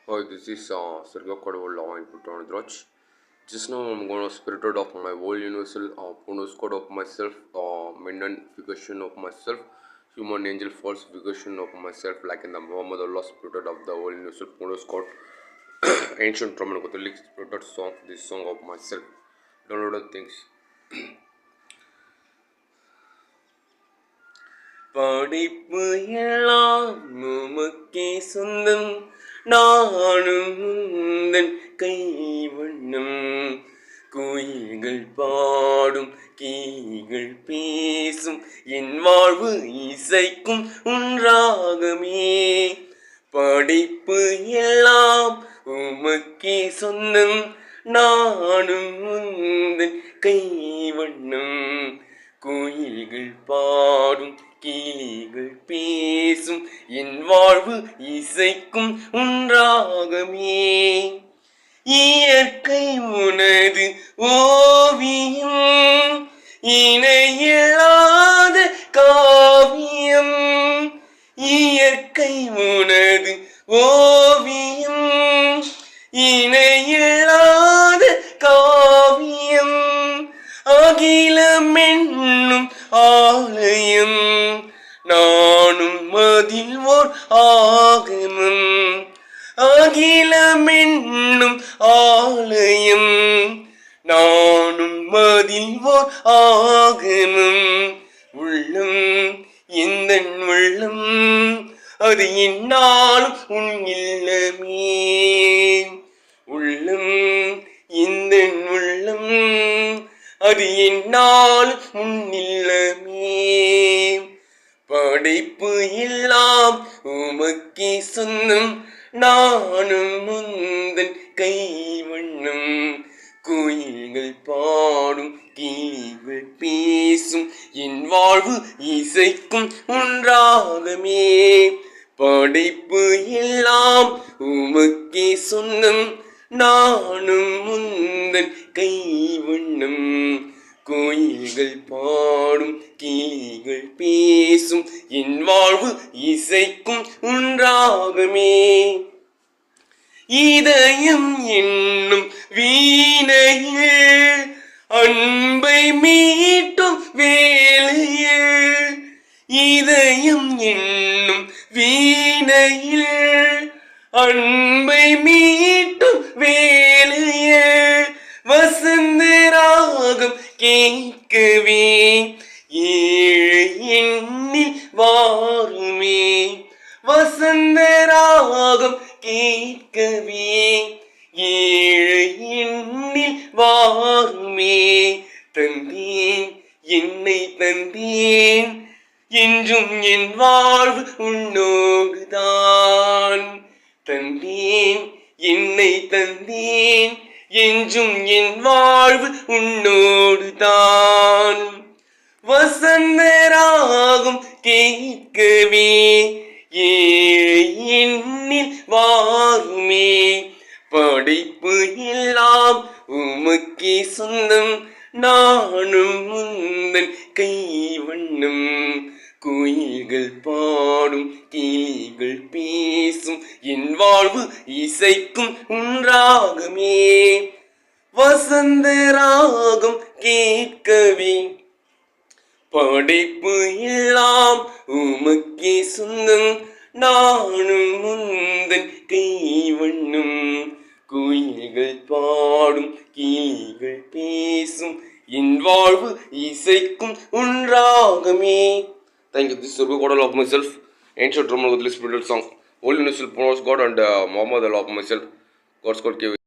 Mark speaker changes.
Speaker 1: Hi, this is Sergio Cordova input on Drach. Just now I'm going to spirited of my whole universal bonus code of myself, magnification of myself, human angel falsification of myself, like in the Muhammad Allah spirited of the whole universal bonus code, ancient Roman Catholic spirited song, this song of myself. Download the things. படைப்பு எல்லாம் உமக்கே சொந்தம் நானும் உந்தன் கைவண்ணம் கோயில்கள் பாடும் கீகள் பேசும் என் வாழ்வு இசைக்கும் உன்றாகமே படைப்பு எல்லாம் உமக்கே சொந்தம் நானும் உந்தன் கைவண்ணம் கோயில்கள் பாடும் கிளிகள் பேசும் என் வாழ்வு இசைக்கும் உன்றாகமே இயற்கை உனது ஓவியம் இணையில்லாத காவியம் இயற்கை உனது ஓவியம் இணையில்லாத காவியம் அகிலம் என்னும் ஆலயம் நானும் அதில் ஓர் ஆகமம் அகிலம் என்னும் ஆலயம் நானும் அதில் ஓர் ஆகமம் உள்ளம் எந்தன் உள்ளம் அது என்னாலும் உன் இல்லமே உள்ளம் எந்தன் உள்ளம் அது என்னால் முன்னில்லமே படைப்பு எல்லாம் உமக்கே சொந்தம் நானும் முந்தன் கைவண்ணம் கோயில்கள் பாடும் கிளிகள் பேசும் என் வாழ்வு இசைக்கும் ஒன்றாகமே படைப்பு எல்லாம் உமக்கே சொந்தம் நானும் முந்தன் கைவண்ணம் கோயில்கள் பாடும் கிளிகள் பேசும் என் வாழ்வு இசைக்கும் ஒன்றாகமே இதயம் என்னும் வீணையில் அன்பை மீட்டும் வேளையில் இதயம் என்னும் வீணையில் அன்பை மீட்டும் வேளையில் வசந்த ராகம் கேட்கவே ஏழை எண்ணில் வாருமே வசந்த ராகம் கேட்கவே ஏழை எண்ணில் வாருமே தந்தேன் என்னை தந்தேன் என்றும் என் வாழ்வு உன்னோடுதான் தந்தேன் என்னை தந்தேன் என்றும் என் வாழ்வு உன்னோடுதான் வசந்த ராகம் கேட்கவே ஏழை எண்ணில் வாருமே படைப்பு எல்லாம் உமக்கே சொந்தம் நானும் முந்தன் கைவண்ணம் கோயில்கள் பாடும் கிளிகள் பேசும் என் வாழ்வு இசைக்கும் ஒன்றாகமே வசந்த ராகம் கேட்கவே படைப்பு எல்லாம் உமக்கே சொந்தம் நானும் முந்தன் கைவண்ணம் கோயில்கள் பாடும் கிளிகள் பேசும் என் வாழ்வு இசைக்கும் ஒன்றாகமே. Thank you. This is Sergio Cordova of myself, ancient Roman Catholic spiritual song, Holy Universal Pronouns God and Muhammad Allah of myself. God's God gave